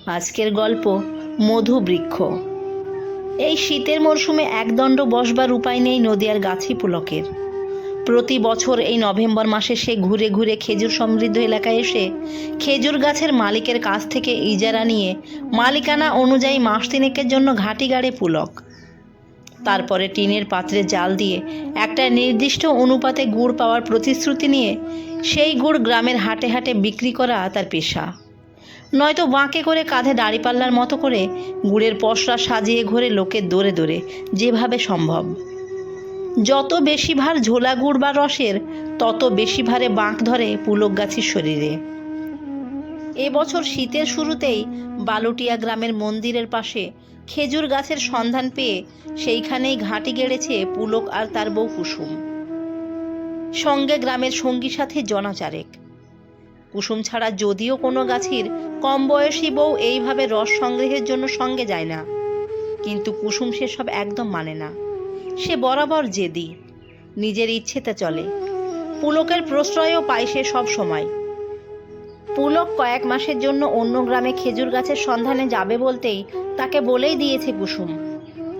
আজকের গল্প মধু বৃক্ষ। এই শীতের মরশুমে একদণ্ড বসবার উপায় নেই নদিয়ার গাছি পুলকের। প্রতি বছর এই নভেম্বর মাসে সে ঘুরে ঘুরে খেজুর সমৃদ্ধ এলাকায় এসে খেজুর গাছের মালিকের কাছ থেকে ইজারা নিয়ে মালিকানা অনুযায়ী মাস তিনেকের জন্য ঘাঁটি গাড়ে পুলক। তারপরে টিনের পাত্রে জাল দিয়ে একটা নির্দিষ্ট অনুপাতে গুড় পাওয়ার প্রতিশ্রুতি নিয়ে সেই গুড় গ্রামের হাটে হাটে বিক্রি করা তার পেশা। নয়তো বাঁকে করে কাঁধে দাড়িপাল্লার মতো করে গুড়ের পসরা সাজিয়ে ঘোরে লোকের দৌড়ে দৌড়ে যেভাবে সম্ভব। যত বেশি ভার ঝোলা গুড় বা রসের, তত বেশি ভারে বাঁক ধরে পুলক গাছির শরীরে। এবছর শীতের শুরুতেই বালুটিয়া গ্রামের মন্দিরের পাশে খেজুর গাছের সন্ধান পেয়ে সেইখানেই ঘাঁটি গেড়েছে পুলক আর তার বউ কুসুম। সঙ্গে গ্রামের সঙ্গী সাথী জনাচারেক। কুসুম ছাড়া যদিও কোনো গাছির কম বয়সী বউ এইভাবে রস সংগ্রহের জন্য সঙ্গে যায় না, কিন্তু কুসুম সেসব একদম মানে না। সে বরাবর জেদি, নিজের ইচ্ছেতে চলে। পুলকের প্রশ্রয়ও পায় সে সব সময়। পুলক কয়েক মাসের জন্য অন্য গ্রামে খেজুর গাছের সন্ধানে যাবে বলতেই তাকে বলেই দিয়েছে কুসুম,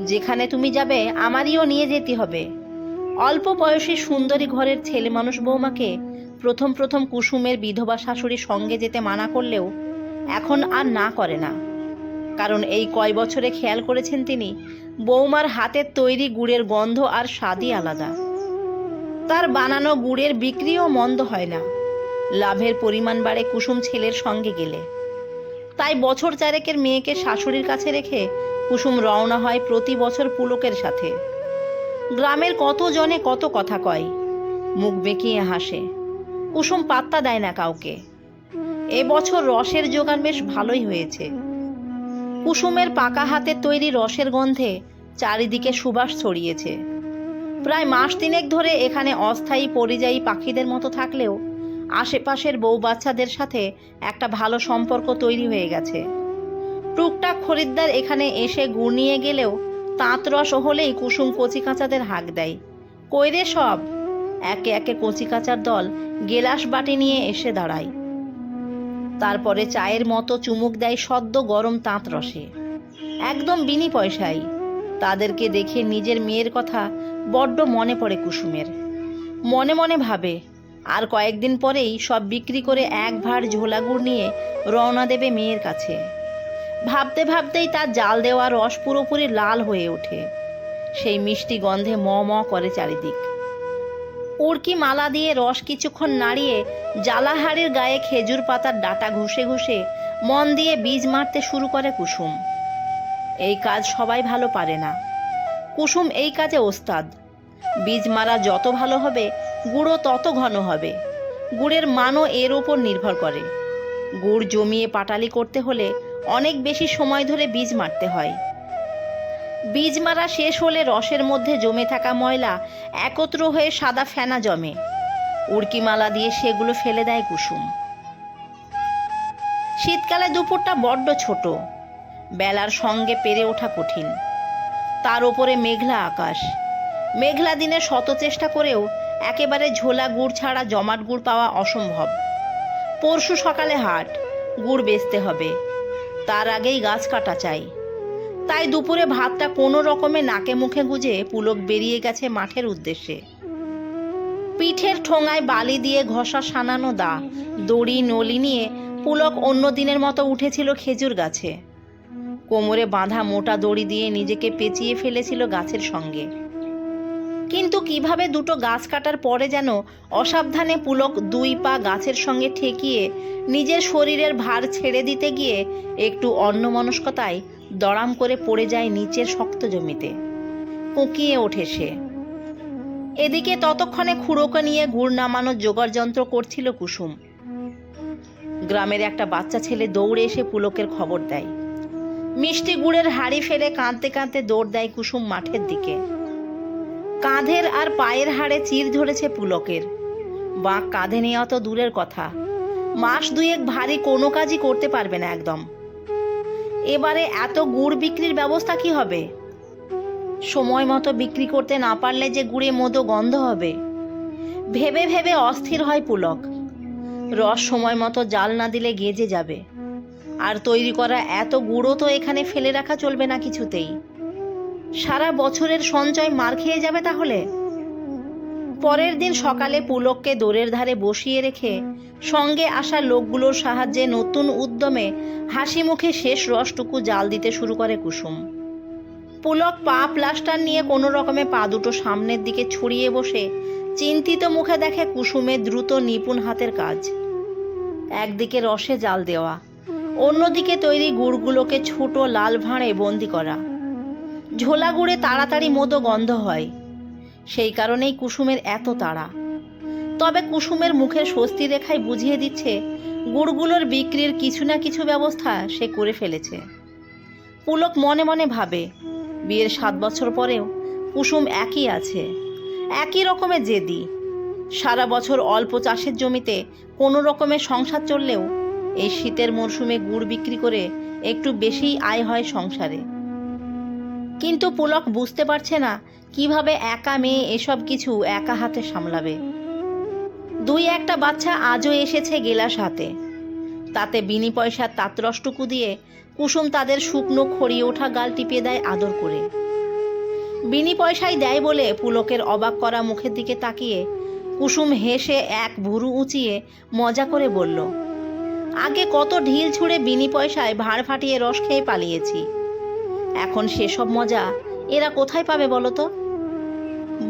যেখানে তুমি যাবে আমারইও নিয়ে যেতে হবে। অল্প বয়সী সুন্দরী ঘরের ছেলে মানুষ বৌমাকে প্রথম প্রথম কুসুমের বিধবা শাশুড়ি সঙ্গে যেতে মানা করলেও এখন আর না করে না। কারণ এই কয় বছরে খেয়াল করেছেন তিনি, বৌমার হাতের তৈরি গুড়ের গন্ধ আর স্বাদই আলাদা। তার বানানো গুড়ের বিক্রিও মন্দ হয় না, লাভের পরিমাণ বাড়ে কুসুম ছেলের সঙ্গে গেলে। তাই বছর চারেকের মেয়েকে শাশুড়ির কাছে রেখে কুসুম রওনা হয় প্রতি বছর পুলকের সাথে। গ্রামের কত জনে কত কথা কয়, মুখ বেঁকিয়ে হাসে। কুসুম পাত্তা দেয় না কাউকে। এবছর রসের জোগান বেশ ভালোই হয়েছে। কুসুমের পাকা হাতের তৈরি রসের গন্ধে চারিদিকে সুবাস ছড়িয়েছে। প্রায় মাস তিনেক ধরে এখানে অস্থায়ী পরিযায়ী পাখিদের মতো থাকলেও আশেপাশের বউ বাচ্চাদের সাথে একটা ভালো সম্পর্ক তৈরি হয়ে গেছে। টুকটাক খরিদ্দার এখানে এসে গুড় নিয়ে গেলেও তাঁত রস হলেই কুসুম কচিকাঁচাদের হাঁক দেয়, কইরে সব। একে একে কচিকাঁচার দল গেলাস বাটি নিয়ে এসে দাঁড়ায়। তারপরে চায়ের মতো চুমুক দেয় সদ্য গরম তাঁত রসে, একদম বিনি পয়সায়। তাদেরকে দেখে নিজের মেয়ের কথা বড্ড মনে পড়ে কুসুমের। মনে মনে ভাবে, আর কয়েকদিন পরেই সব বিক্রি করে এক ভাঁড় ঝোলা গুড় নিয়ে রওনা দেবে মেয়ের কাছে। ভাবতে ভাবতেই তার জাল দেওয়া রস পুরোপুরি লাল হয়ে ওঠে। সেই মিষ্টি গন্ধে ম ম করে চারিদিক। উড়কি মালা দিয়ে রস কিছুক্ষণ নাড়িয়ে জ্বালাহাড়ির গায়ে খেজুর পাতার ডাটা ঘষে ঘষে মন দিয়ে বীজ মারতে শুরু করে কুসুম। এই কাজ সবাই ভালো পারে না, কুসুম এই কাজে ওস্তাদ। বীজ মারা যত ভালো হবে, গুড়ও তত ঘন হবে। গুড়ের মানও এর ওপর নির্ভর করে। গুড় জমিয়ে পাটালি করতে হলে অনেক বেশি সময় ধরে বীজ মারতে হয়। বীজ মারা শেষ হলে রসের মধ্যে জমে থাকা ময়লা একত্র হয়ে সাদা ফেনা জমে। উড়কিমালা দিয়ে সেগুলো ফেলে দেয় কুসুম। শীতকালে দুপুরটা বড্ড ছোট, বেলার সঙ্গে পেরে ওঠা কঠিন। তার ওপরে মেঘলা আকাশ। মেঘলা দিনে শত চেষ্টা করেও একেবারে ঝোলা গুড় ছাড়া জমাট গুড় পাওয়া অসম্ভব। পরশু সকালে হাট, গুড় বেচতে হবে, তার আগেই গাছ কাটা চাই। তাই দুপুরে ভাতটা কোনো রকমে নাকে মুখে গুজে পুলক বেরিয়ে গেছে মাঠের উদ্দেশ্যে। পিঠের ঠোঙায় বালি দিয়ে ঘষা সানানো দা, দড়ি নলি নিয়ে পুলক অন্য দিনের মতো উঠেছিল খেজুর গাছে। কোমরে বাঁধা মোটা দড়ি দিয়ে নিজেকে পেঁচিয়ে ফেলেছিল গাছের সঙ্গে। কিন্তু কিভাবে দুটো গাছ কাটার পরে যেন অসাবধানে পুলক দুই পা গাছের সঙ্গে ঠেকিয়ে নিজের শরীরের ভার ছেড়ে দিতে গিয়ে একটু অন্যমনস্কতায় দড়াম করে পড়ে যায় নিচের শক্ত জমিতে। কুঁকিয়ে ওঠে সে। এদিকে ততক্ষণে খুঁড়োকে নিয়ে গুড় নামানোর জোগাড় যন্ত্র করছিল কুসুম। গ্রামের একটা বাচ্চা ছেলে দৌড়ে এসে পুলকের খবর দেয়। মিষ্টি গুড়ের হাড়ি ফেলে কাঁদতে কাঁদতে দৌড় দেয় কুসুম মাঠের দিকে। কাঁধের আর পায়ের হাড়ে চির ধরেছে পুলকের। বাঁক কাঁধে নেওয়া তো দূরের কথা, মাস দুয়েক ভারী কোনো কাজই করতে পারবে না একদম। এবারে এত গুড় বিক্রির ব্যবস্থা কি হবে? সময় মতো বিক্রি করতে না পারলে যে গুড়ে মধু গন্ধ হবে। ভেবে ভেবে অস্থির হয় পুলক। রস সময় মতো জাল না দিলে গেজে যাবে। আর তৈরি করা এত গুঁড়ো তো এখানে ফেলে রাখা চলবে না কিছুতেই। সারা বছরের সঞ্চয় মার খেয়ে যাবে তাহলে। পরের দিন সকালে পুলককে দোরের ধারে বসিয়ে রেখে সঙ্গে আসা লোকগুলোর সাহায্যে নতুন উদ্যমে হাসি মুখে শেষ রসটুকু জাল দিতে শুরু করে কুসুম। পুলক পা প্লাস্টার নিয়ে কোনো রকমে পা দুটো সামনের দিকে ছড়িয়ে বসে চিন্তিত মুখে দেখে কুসুমের দ্রুত নিপুণ হাতের কাজ। একদিকে রসে জাল দেওয়া, অন্যদিকে তৈরি গুড়গুলোকে ছোট লাল ভাঁড়ে বন্দি করা। ঝোলা গুড়ে তাড়াতাড়ি মতো গন্ধ হয়, সেই কারণেই কুসুমের এত তাড়া। তবে কুসুমের মুখের স্বস্তি রেখায় বুঝিয়ে দিচ্ছে গুড়গুলোর বিক্রির কিছু না কিছু ব্যবস্থা সে করে ফেলেছে। পুলক মনে মনে ভাবে, বিয়ের 7 বছর পরেও কুসুম একই আছে, একই রকমের জেদি। সারা বছর অল্প চাষের জমিতে কোনো রকমের সংসার চললেও এই শীতের মরশুমে গুড় বিক্রি করে একটু বেশিই আয় হয় সংসারে। কিন্তু পুলক বুঝতে পারছে না কিভাবে একা মেয়ে এসব কিছু একা হাতে সামলাবে। 2-1টা বাচ্চা আজও এসেছে গেলাস হাতে, তাতে বিনি পয়সার তাঁতরসটুকু দিয়ে কুসুম তাদের শুকনো খড়িয়ে ওঠা গাল টিপিয়ে দেয় আদর করে। বিনি পয়সাই দেয় বলে পুলকের অবাক করা মুখের দিকে তাকিয়ে কুসুম হেসে এক ভুরু উঁচিয়ে মজা করে বলল, আগে কত ঢিল ছুঁড়ে বিনি পয়সায় ভাঁড় ফাটিয়ে রস খেয়ে পালিয়েছি, এখন সেসব মজা এরা কোথায় পাবে বলো তো।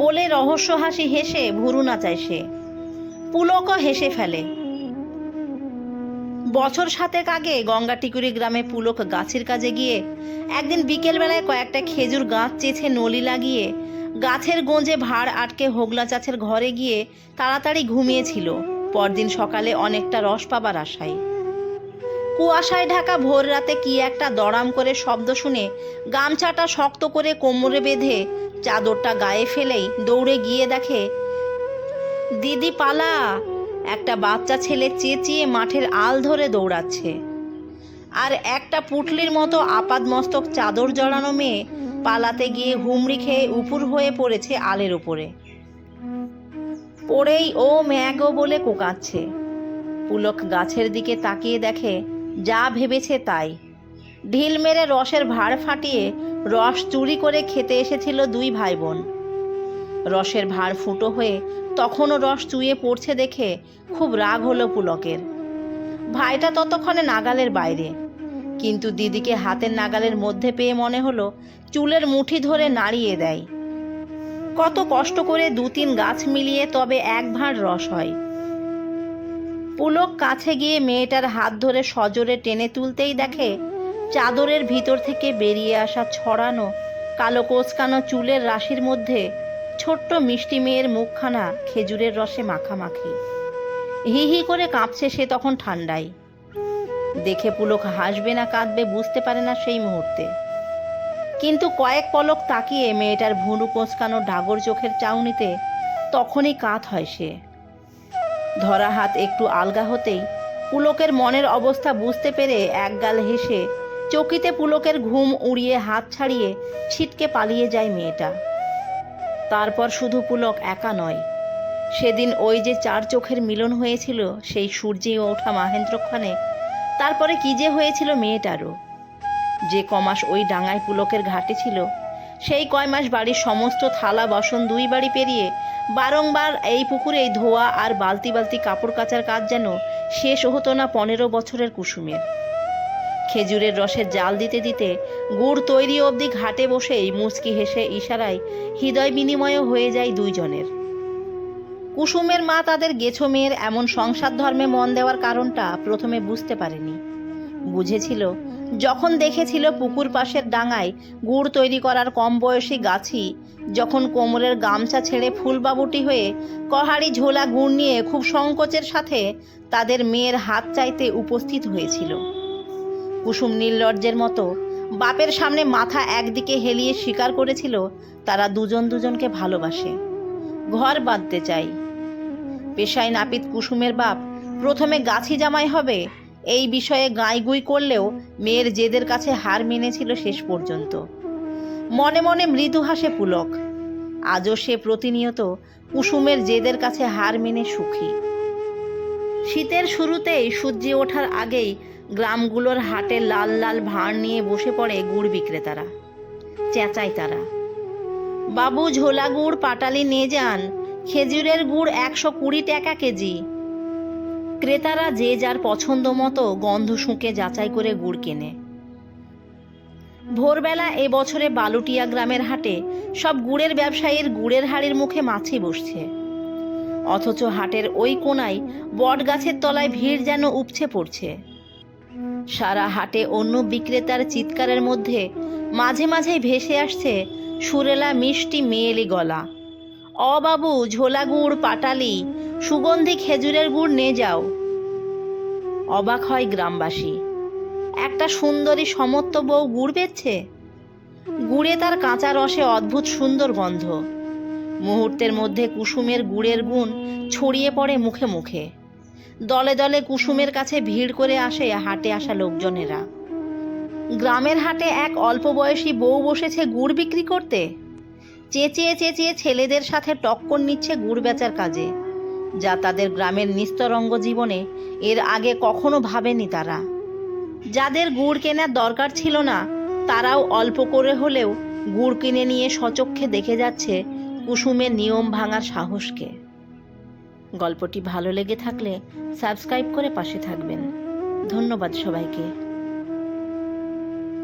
বলে রহস্য হাসি হেসে ভুরু নাচায় সে। পুলকও হেসে ফেলে। বছর 7 আগে গঙ্গাটিকুরি গ্রামে পুলক গাছের কাজে গিয়ে একদিন বিকেলবেলায় কয়েকটা খেজুর গাছ চেঁচে নলি লাগিয়ে গাছের গোঁজে ভাড় আটকে হোগলা চাচের ঘরে গিয়ে তাড়াতাড়ি ঘুমিয়েছিল পরদিন সকালে অনেকটা রস পাবার আশায়। কুয়াশায় ঢাকা ভোর রাতে কি একটা দড়াম করে শব্দ শুনে গামছাটা শক্ত করে কোমরে বেঁধে চাদরটা গায়ে ফেলেই দৌড়ে গিয়ে দেখে, দিদি পালা! একটা বাচ্চা ছেলে চেঁচিয়ে মাঠের আল ধরে দৌড়াচ্ছে, আর একটা পুটলির মতো আপাদমস্তক চাদর জড়ানো মেয়ে পালাতে গিয়ে হুমড়ি খেয়ে উপুর হয়ে পড়েছে আলের ওপরে। পড়েই ও ম্যাগো বলে কোকাচ্ছে। পুলক গাছের দিকে তাকিয়ে দেখে যা ভেবেছে তাই। ঢিল মেরে রসের ভাঁড় ফাটিয়ে রস চুরি করে খেতে এসেছিল 2 ভাই বোন। রসের ভাঁড় ফুটো হয়ে তখনও রস চুইয়ে পড়ছে দেখে খুব রাগ হলো পুলকের। ভাইটা ততক্ষণে নাগালের বাইরে, কিন্তু দিদিকে হাতের নাগালের মধ্যে পেয়ে মনে হলো চুলের মুঠি ধরে নাড়িয়ে দেয়। কত কষ্ট করে 2-3 গাছ মিলিয়ে তবে 1 ভাঁড় রস হয়। পুলক কাছে গিয়ে মেয়েটার হাত ধরে সজোরে টেনে তুলতেই দেখে চাদরের ভিতর থেকে বেরিয়ে আসা ছড়ানো কালো কোচকানো চুলের রাশির মধ্যে ছোট্ট মিষ্টি মেয়ের মুখখানা খেজুরের রসে মাখামাখি। হি হি করে কাঁপছে সে তখন ঠান্ডায়। দেখে পুলক হাসবে না কাঁদবে বুঝতে পারে না সেই মুহূর্তে, কিন্তু কয়েক পলক তাকিয়ে মেয়েটার ভুরু কোঁচকানো ডাগর চোখের চাউনিতে তখনই কাত হয় সে। ধরা হাত একটু আলগা হতেই পুলকের মনের অবস্থা বুঝতে পেরে একগাল হেসে চকিতে পুলকের ঘুম উড়িয়ে হাত ছাড়িয়ে ছিটকে পালিয়ে যায় মেয়েটা। তারপর শুধু পুলক একা নয়, সেদিন ওই যে 4 চোখের মিলন হয়েছিল সেই সূর্যে ওঠা মাহেন্দ্রক্ষণে, তারপরে কি যে হয়েছিল মেয়েটারও। যে কমাস ওই ডাঙায় পুলকের ঘাটে ছিল, সেই কয় মাস বাড়ির সমস্ত থালা বাসন 2 বাড়ি পেরিয়ে বারংবার এই পুকুরেই ধোয়া আর বালতি বালতি কাপড় কাচার কাজ যেন শেষ হতো না 15 বছরের কুসুমের। খেজুরের রসের জাল দিতে দিতে গুড় তৈরি অবধি ঘাটে বসেই মুচকি হেসে ইশারায় হৃদয় বিনিময় হয়ে যায় 2 জনের। কুসুমের মা তাদের গেছো মেয়ের এমন সংসার ধর্মে মন দেওয়ার কারণটা প্রথমে বুঝতে পারেনি। বুঝেছিল যখন দেখেছিল পুকুর পাশের ডাঙায় গুড় তৈরি করার কম বয়সী গাছি যখন কোমরের গামছা ছেড়ে ফুলবাবুটি হয়ে কহাড়ি ঝোলা গুড় নিয়ে খুব সংকোচের সাথে তাদের মেয়ের হাত চাইতে উপস্থিত হয়েছিল। কুসুম নির্লজ্জের মতো বাপের সামনে মাথা একদিকে হেলিয়ে স্বীকার করেছিল তারা দুজনকে ভালোবাসে, ঘর বাঁধতে চায়। পেশায় নাপিত কুসুমের বাপ প্রথমে গাছি জামাই হবে এই বিষয়ে গাঁইগুই করলেও মেয়ের জেদের কাছে হার মেনেছিল শেষ পর্যন্ত। মনে মনে মৃদু হাসে পুলক। আজও সে প্রতিনিয়ত কুসুমের জেদের কাছে হার মেনে সুখী। শীতের শুরুতেই সূর্য ওঠার আগেই গ্রামগুলোর হাটে লাল লাল ভাঁড় নিয়ে বসে পড়ে গুড় বিক্রেতারা। চেঁচায় তারা, বাবু ঝোলা গুড় পাটালি নিয়ে যান, খেজুরের গুড় 120 টাকা কেজি। ক্রেতারা যে যার পছন্দ মতো গন্ধ শুঁকে যাচাই করে গুড় কেনে। ভোরবেলা এবছরে বালুটিয়া গ্রামের হাটে সব গুড়ের ব্যবসায়ীর গুড়ের হাড়ির মুখে মাছি বসছে। অথচ হাটের ওই কোনায় বট গাছের তলায় ভিড় যেন উপচে পড়ছে। সারা হাটে অন্য বিক্রেতার চিৎকারের মধ্যে মাঝে মাঝে ভেসে আসছে সুরেলা মিষ্টি মেয়েলি গলা, অ বাবু ঝোলা গুড় পাটালি, সুগন্ধি খেজুরের গুড় নিয়ে যাও। অবাক হয় গ্রামবাসী, একটা সুন্দরী সমর্থ বউ গুড় বেচছে। গুড়ে তার কাঁচা রসে অদ্ভুত সুন্দর গন্ধ। মুহূর্তের মধ্যে কুসুমের গুড়ের গুণ ছড়িয়ে পড়ে মুখে মুখে। দলে দলে কুসুমের কাছে ভিড় করে আসে হাটে আসা লোকজনেরা। গ্রামের হাটে এক অল্প বয়সী বউ বসেছে গুড় বিক্রি করতে। চেঁচিয়ে চেঁচিয়ে ছেলেদের সাথে টক্কর নিচ্ছে গুড় বেচার কাজে, যা তাদের গ্রামের নিস্তরঙ্গ জীবনে এর আগে কখনো ভাবেনি তারা। যাদের গুড় কেনার দরকার ছিল না, তারাও অল্প করে হলেও গুড় কিনে নিয়ে সচক্ষে দেখে যাচ্ছে কুসুমের নিয়ম ভাঙার সাহসকে। গল্পটি ভালো লেগে থাকলে সাবস্ক্রাইব করে পাশে থাকবেন। ধন্যবাদ সবাইকে।